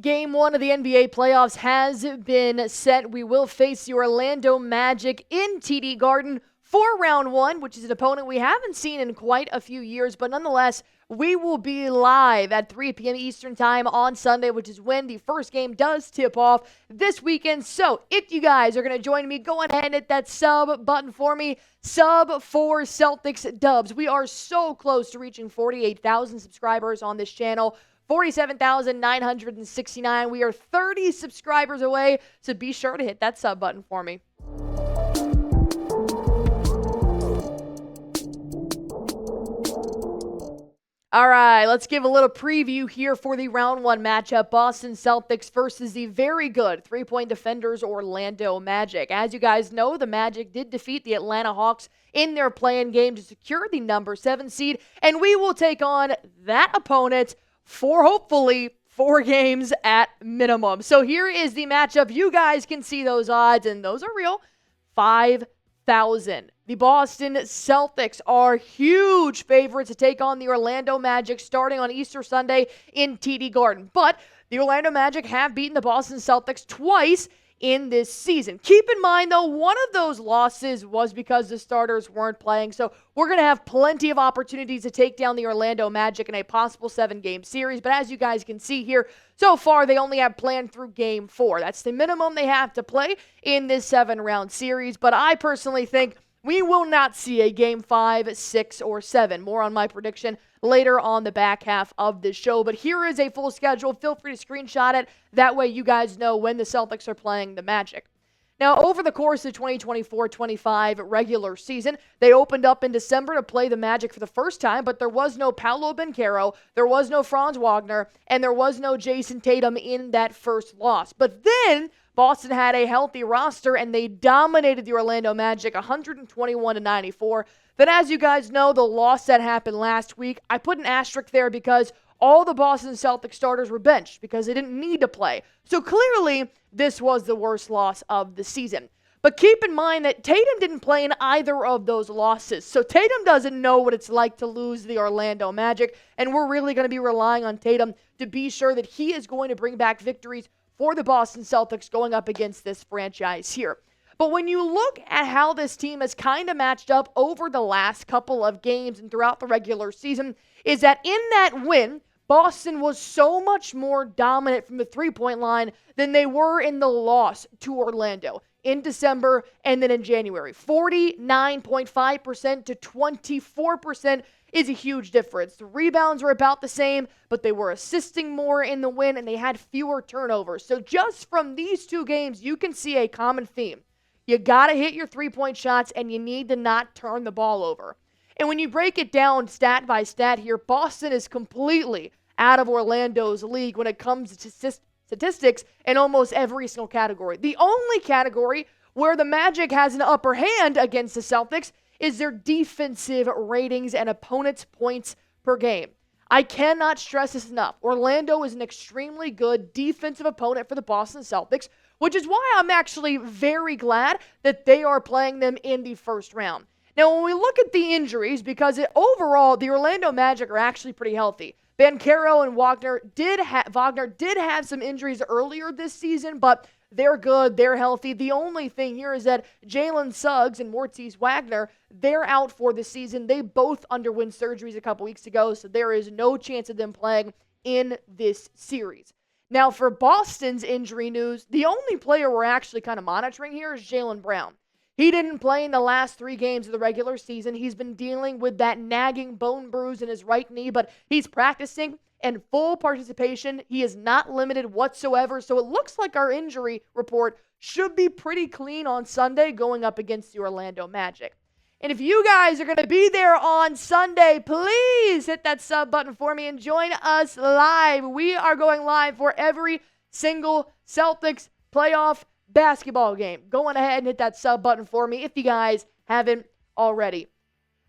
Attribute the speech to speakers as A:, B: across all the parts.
A: Game 1 of the NBA playoffs has been set. We will face the Orlando Magic in TD Garden for round 1, which is an opponent we haven't seen in quite a few years. But nonetheless, we will be live at 3 p.m. Eastern Time on Sunday, which is when the first game does tip off this weekend. So if you guys are going to join me, go ahead and hit that sub button for me. Sub for Celtics Dubs. We are so close to reaching 48,000 subscribers on this channel. 47,969. We are 30 subscribers away, so be sure to hit that sub button for me. All right, let's give a little preview here for the round 1 matchup. Boston Celtics versus the very good three-point defenders Orlando Magic. As you guys know, the Magic did defeat the Atlanta Hawks in their play-in game to secure the number 7 seed, and we will take on that opponent for hopefully 4 games at minimum. So here is the matchup. You guys can see those odds, and those are real. 5,000. The Boston Celtics are huge favorites to take on the Orlando Magic starting on Easter Sunday in TD Garden. But the Orlando Magic have beaten the Boston Celtics twice in this season. Keep in mind, though, one of those losses was because the starters weren't playing. So we're going to have plenty of opportunities to take down the Orlando Magic in a possible 7-game series. But as you guys can see here, so far they only have planned through Game 4. That's the minimum they have to play in this 7-round series. But I personally think we will not see a Game 5, 6, or 7. More on my prediction later on the back half of this show. But here is a full schedule. Feel free to screenshot it. That way you guys know when the Celtics are playing the Magic. Now, over the course of the 2024-25 regular season, they opened up in December to play the Magic for the first time, but there was no Paolo Banchero, there was no Franz Wagner, and there was no Jayson Tatum in that first loss. But then Boston had a healthy roster, and they dominated the Orlando Magic 121-94. Then, as you guys know, the loss that happened last week, I put an asterisk there because all the Boston Celtics starters were benched because they didn't need to play. So clearly, this was the worst loss of the season. But keep in mind that Tatum didn't play in either of those losses. So Tatum doesn't know what it's like to lose the Orlando Magic, and we're really going to be relying on Tatum to be sure that he is going to bring back victories for the Boston Celtics going up against this franchise here. But when you look at how this team has kind of matched up over the last couple of games and throughout the regular season, is that in that win, Boston was so much more dominant from the three-point line than they were in the loss to Orlando in December and then in January. 49.5% to 24% is a huge difference. The rebounds were about the same, but they were assisting more in the win and they had fewer turnovers. So just from these 2 games, you can see a common theme. You got to hit your three-point shots and you need to not turn the ball over. And when you break it down stat by stat here, Boston is completely out of Orlando's league when it comes to statistics in almost every single category. The only category where the Magic has an upper hand against the Celtics is their defensive ratings and opponents' points per game. I cannot stress this enough. Orlando is an extremely good defensive opponent for the Boston Celtics, which is why I'm actually very glad that they are playing them in the first round. Now, when we look at the injuries, because overall, the Orlando Magic are actually pretty healthy. Banchero and Wagner did have some injuries earlier this season, but they're good, they're healthy. The only thing here is that Jalen Suggs and Franz Wagner, they're out for the season. They both underwent surgeries a couple weeks ago, so there is no chance of them playing in this series. Now, for Boston's injury news, the only player we're actually kind of monitoring here is Jaylen Brown. He didn't play in the last 3 games of the regular season. He's been dealing with that nagging bone bruise in his right knee, but he's practicing and full participation. He is not limited whatsoever, so it looks like our injury report should be pretty clean on Sunday going up against the Orlando Magic. And if you guys are going to be there on Sunday, please hit that sub button for me and join us live. We are going live for every single Celtics playoff basketball game. Go on ahead and hit that sub button for me if you guys haven't already.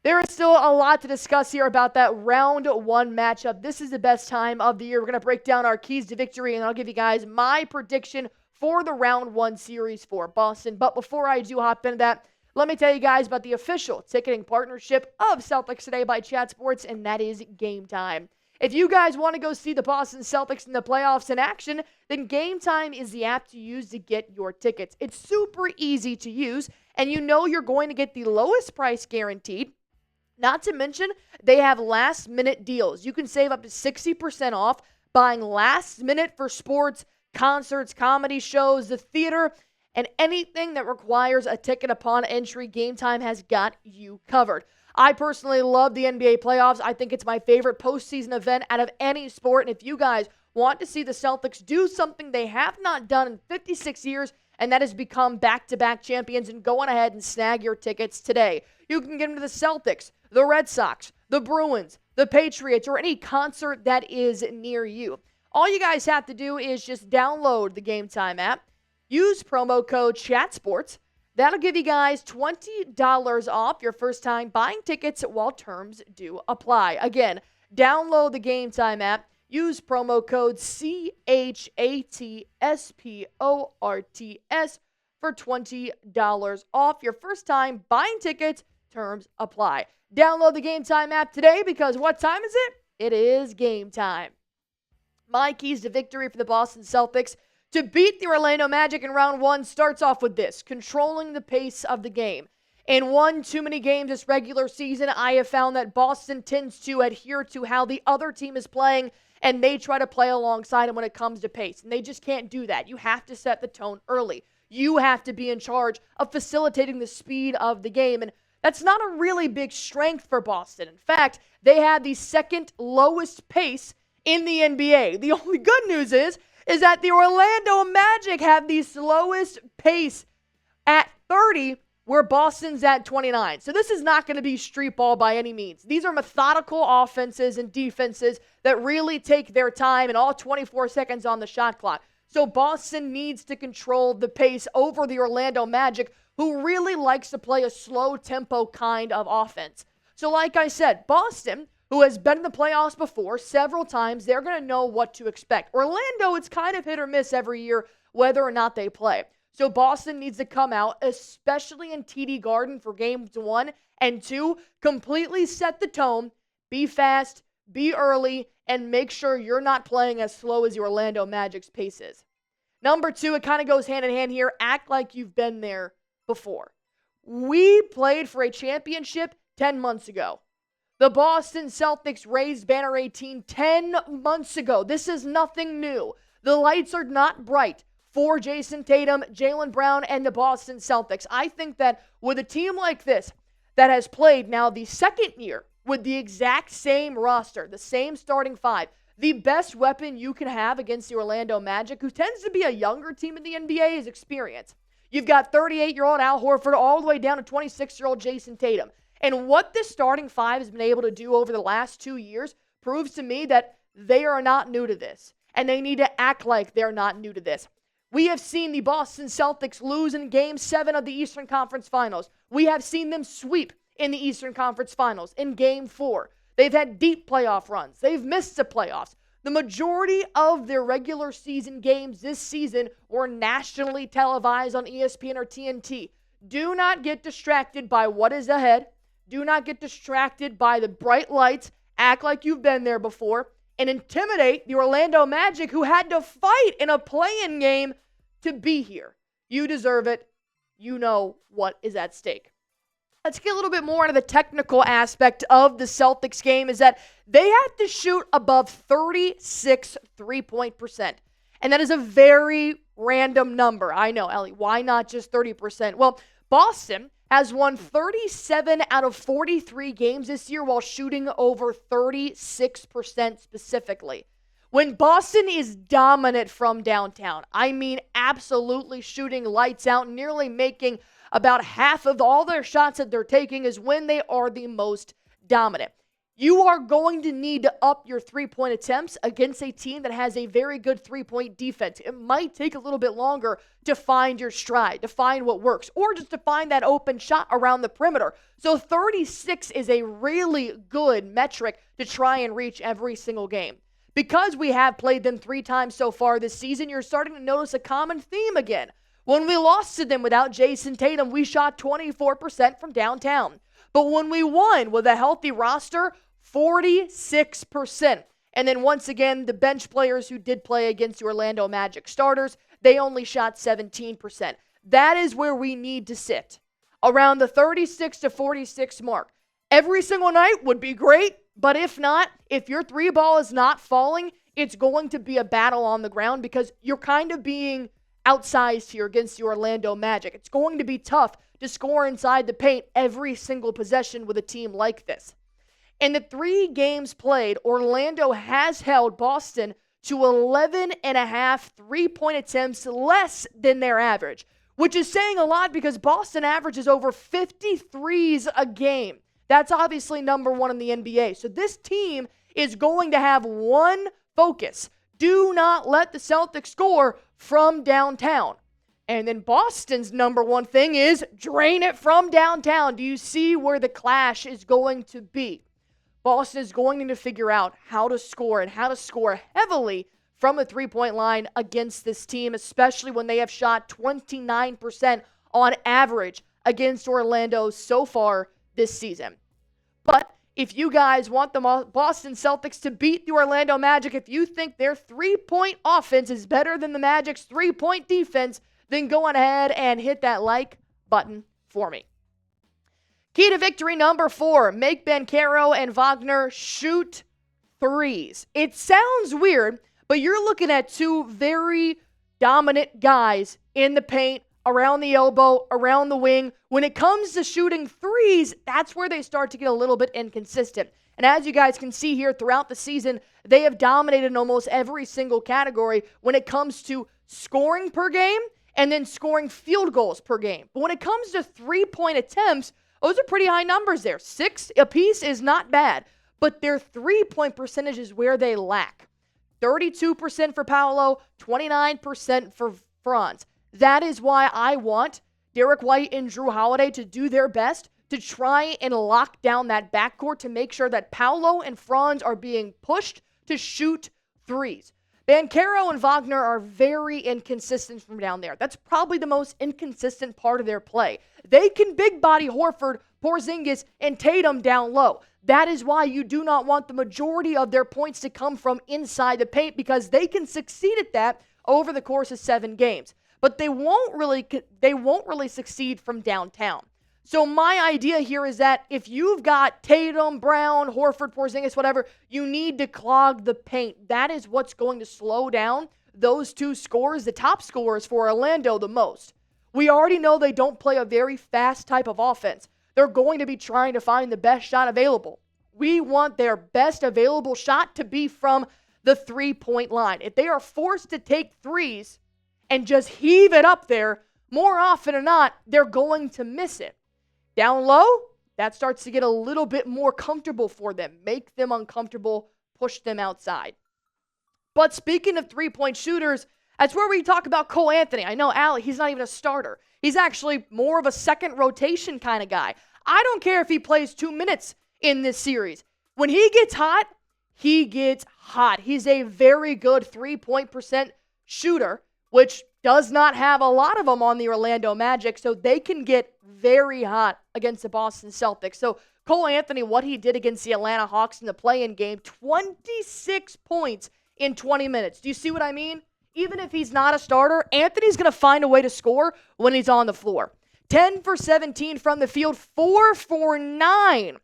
A: There is still a lot to discuss here about that round 1 matchup. This is the best time of the year. We're going to break down our keys to victory, and I'll give you guys my prediction for the round 1 series for Boston. But before I do hop into that, let me tell you guys about the official ticketing partnership of Celtics Today by Chat Sports, and that is Game Time. If you guys want to go see the Boston Celtics in the playoffs in action, then Game Time is the app to use to get your tickets. It's super easy to use, and you know you're going to get the lowest price guaranteed. Not to mention, they have last-minute deals. You can save up to 60% off buying last minute for sports, concerts, comedy shows, the theater, and anything that requires a ticket upon entry. Game Time has got you covered. I personally love the NBA playoffs. I think it's my favorite postseason event out of any sport. And if you guys want to see the Celtics do something they have not done in 56 years, and that has become back-to-back champions, and go on ahead and snag your tickets today. You can get them to the Celtics, the Red Sox, the Bruins, the Patriots, or any concert that is near you. All you guys have to do is just download the Game Time app, use promo code CHATSPORTS. That'll give you guys $20 off your first time buying tickets while terms do apply. Again, download the Game Time app, use promo code CHATSPORTS for $20 off your first time buying tickets. Terms apply. Download the Game Time app today because what time is it? It is game time. My keys to victory for the Boston Celtics to beat the Orlando Magic in round one starts off with this: controlling the pace of the game. In one too many games this regular season, I have found that Boston tends to adhere to how the other team is playing, and they try to play alongside them when it comes to pace. And they just can't do that. You have to set the tone early. You have to be in charge of facilitating the speed of the game. And that's not a really big strength for Boston. In fact, they had the second lowest pace in the NBA. The only good news is that the Orlando Magic have the slowest pace at 30, where Boston's at 29. So this is not going to be street ball by any means. These are methodical offenses and defenses that really take their time and all 24 seconds on the shot clock. So Boston needs to control the pace over the Orlando Magic, who really likes to play a slow tempo kind of offense. So like I said, Boston, who has been in the playoffs before several times, they're going to know what to expect. Orlando, it's kind of hit or miss every year whether or not they play. So Boston needs to come out, especially in TD Garden for games 1 and 2, completely set the tone, be fast, be early, and make sure you're not playing as slow as the Orlando Magic's pace is. Number 2, it kind of goes hand in hand here. Act like you've been there before. We played for a championship 10 months ago. The Boston Celtics raised Banner 18 10 months ago. This is nothing new. The lights are not bright for Jayson Tatum, Jaylen Brown, and the Boston Celtics. I think that with a team like this that has played now the second year with the exact same roster, the same starting five, the best weapon you can have against the Orlando Magic, who tends to be a younger team in the NBA, is experience. You've got 38-year-old Al Horford all the way down to 26-year-old Jayson Tatum. And what this starting five has been able to do over the last 2 years proves to me that they are not new to this. And they need to act like they're not new to this. We have seen the Boston Celtics lose in Game 7 of the Eastern Conference Finals. We have seen them sweep in the Eastern Conference Finals in Game 4. They've had deep playoff runs. They've missed the playoffs. The majority of their regular season games this season were nationally televised on ESPN or TNT. Do not get distracted by what is ahead. Do not get distracted by the bright lights. Act like you've been there before and intimidate the Orlando Magic, who had to fight in a play-in game to be here. You deserve it. You know what is at stake. Let's get a little bit more into the technical aspect of the Celtics game, is that they have to shoot above 36 3-point percent. And that is a very random number. I know, Ellie, why not just 30%? Well, Boston has won 37 out of 43 games this year while shooting over 36% specifically. When Boston is dominant from downtown, I mean absolutely shooting lights out, nearly making about half of all their shots that they're taking, is when they are the most dominant. You are going to need to up your three-point attempts against a team that has a very good three-point defense. It might take a little bit longer to find your stride, to find what works, or just to find that open shot around the perimeter. So 36 is a really good metric to try and reach every single game. Because we have played them 3 times so far this season, you're starting to notice a common theme again. When we lost to them without Jayson Tatum, we shot 24% from downtown. But when we won with a healthy roster, 46%. And then once again, the bench players who did play against the Orlando Magic starters, they only shot 17%. That is where we need to sit, around the 36 to 46 mark. Every single night would be great, but if not, if your three ball is not falling, it's going to be a battle on the ground because you're kind of being outsized here against the Orlando Magic. It's going to be tough to score inside the paint every single possession with a team like this. In the 3 games played, Orlando has held Boston to 11.5 three-point attempts less than their average, which is saying a lot because Boston averages over 53s a game. That's obviously number 1 in the NBA. So this team is going to have one focus. Do not let the Celtics score from downtown. And then Boston's number 1 thing is drain it from downtown. Do you see where the clash is going to be? Boston is going to need to figure out how to score and how to score heavily from the three-point line against this team, especially when they have shot 29% on average against Orlando so far this season. But if you guys want the Boston Celtics to beat the Orlando Magic, if you think their three-point offense is better than the Magic's three-point defense, then go on ahead and hit that like button for me. Key to victory number 4, make Banchero and Wagner shoot threes. It sounds weird, but you're looking at 2 very dominant guys in the paint, around the elbow, around the wing. When it comes to shooting threes, that's where they start to get a little bit inconsistent. And as you guys can see here throughout the season, they have dominated in almost every single category when it comes to scoring per game and then scoring field goals per game. But when it comes to three-point attempts, those are pretty high numbers there. 6 apiece is not bad, but their three-point percentage is where they lack. 32% for Paolo, 29% for Franz. That is why I want Derrick White and Jrue Holiday to do their best to try and lock down that backcourt to make sure that Paolo and Franz are being pushed to shoot threes. Banchero and Wagner are very inconsistent from down there. That's probably the most inconsistent part of their play. They can big body Horford, Porzingis, and Tatum down low. That is why you do not want the majority of their points to come from inside the paint because they can succeed at that over the course of 7 games. But they won't really succeed from downtown. So my idea here is that if you've got Tatum, Brown, Horford, Porzingis, whatever, you need to clog the paint. That is what's going to slow down those 2 scorers, the top scorers for Orlando the most. We already know they don't play a very fast type of offense. They're going to be trying to find the best shot available. We want their best available shot to be from the three-point line. If they are forced to take threes and just heave it up there, more often than not, they're going to miss it. Down low, that starts to get a little bit more comfortable for them. Make them uncomfortable, push them outside. But speaking of three-point shooters, that's where we talk about Cole Anthony. I know, Allie, he's not even a starter. He's actually more of a second rotation kind of guy. I don't care if he plays 2 minutes in this series. When he gets hot, he gets hot. He's a very good three-point percent shooter, which does not have a lot of them on the Orlando Magic, so they can get very hot against the Boston Celtics. So Cole Anthony, what he did against the Atlanta Hawks in the play-in game, 26 points in 20 minutes. Do you see what I mean? Even if he's not a starter, Anthony's going to find a way to score when he's on the floor. 10 for 17 from the field, 4 for 9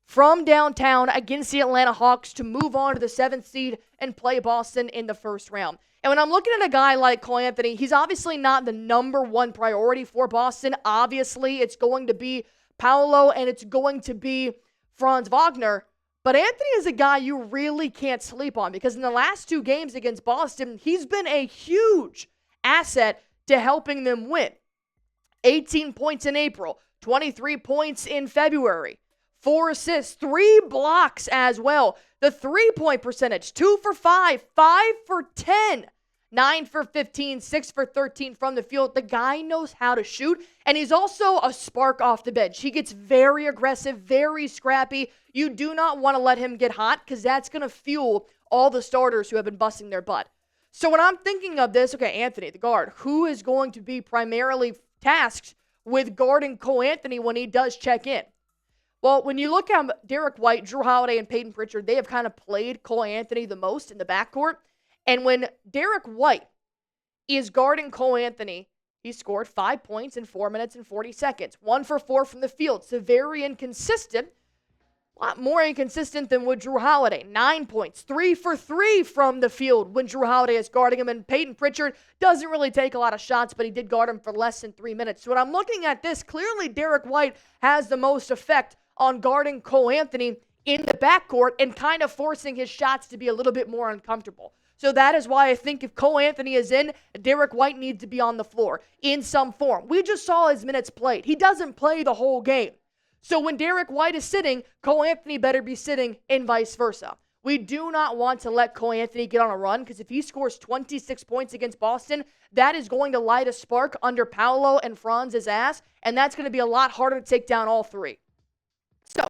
A: from downtown against the Atlanta Hawks to move on to the 7th seed and play Boston in the first round. And when I'm looking at a guy like Cole Anthony, he's obviously not the number 1 priority for Boston. Obviously, it's going to be Paolo and it's going to be Franz Wagner. But Anthony is a guy you really can't sleep on because in the last 2 games against Boston, he's been a huge asset to helping them win. 18 points in April, 23 points in February, 4 assists, 3 blocks as well. The three-point percentage, 2 for 5, 5 for 10, 9 for 15, 6 for 13 from the field. The guy knows how to shoot, and he's also a spark off the bench. He gets very aggressive, very scrappy. You do not want to let him get hot because that's going to fuel all the starters who have been busting their butt. So when I'm thinking of this, okay, Anthony, the guard, who is going to be primarily tasked with guarding Cole Anthony when he does check in? Well, when you look at Derrick White, Jrue Holiday, and Peyton Pritchard, they have kind of played Cole Anthony the most in the backcourt. And when Derrick White is guarding Cole Anthony, he scored 5 points in 4 minutes and 40 seconds. 1 for 4 from the field. So very inconsistent. A lot more inconsistent than with Jrue Holiday. 9 points. 3 for 3 from the field when Jrue Holiday is guarding him. And Peyton Pritchard doesn't really take a lot of shots, but he did guard him for less than 3 minutes. So when I'm looking at this, clearly Derrick White has the most effect on guarding Cole Anthony in the backcourt and kind of forcing his shots to be a little bit more uncomfortable. So that is why I think if Cole Anthony is in, Derrick White needs to be on the floor in some form. We just saw his minutes played. He doesn't play the whole game. So when Derrick White is sitting, Cole Anthony better be sitting and vice versa. We do not want to let Cole Anthony get on a run because if he scores 26 points against Boston, that is going to light a spark under Paolo and Franz's ass, and that's going to be a lot harder to take down all three. So,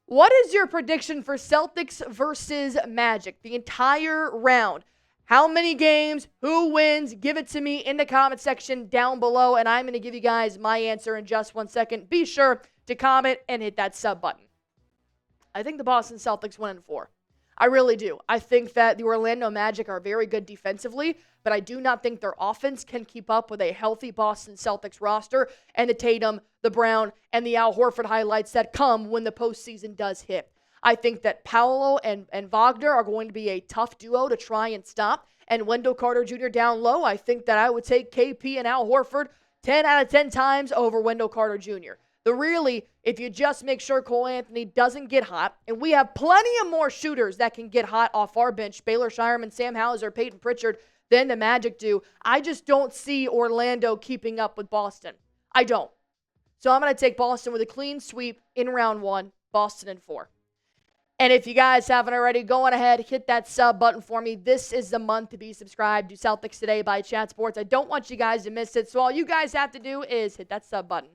A: what is your prediction for Celtics versus Magic, the entire round? How many games? Who wins? Give it to me in the comment section down below, and I'm going to give you guys my answer in just 1 second. Be sure to comment and hit that sub button. I think the Boston Celtics win in 4. I really do. I think that the Orlando Magic are very good defensively, but I do not think their offense can keep up with a healthy Boston Celtics roster and the Tatum, the Brown, and the Al Horford highlights that come when the postseason does hit. I think that Paolo and Wagner are going to be a tough duo to try and stop. And Wendell Carter Jr. down low, I think that I would take KP and Al Horford 10 out of 10 times over Wendell Carter Jr. Really, if you just make sure Cole Anthony doesn't get hot, and we have plenty of more shooters that can get hot off our bench, Baylor Shireman, Sam Hauser, Peyton Pritchard, than the Magic do, I just don't see Orlando keeping up with Boston. I don't. So I'm going to take Boston with a clean sweep in round 1, Boston in 4. And if you guys haven't already, go on ahead, hit that sub button for me. This is the month to be subscribed to Celtics Today by Chat Sports. I don't want you guys to miss it, so all you guys have to do is hit that sub button.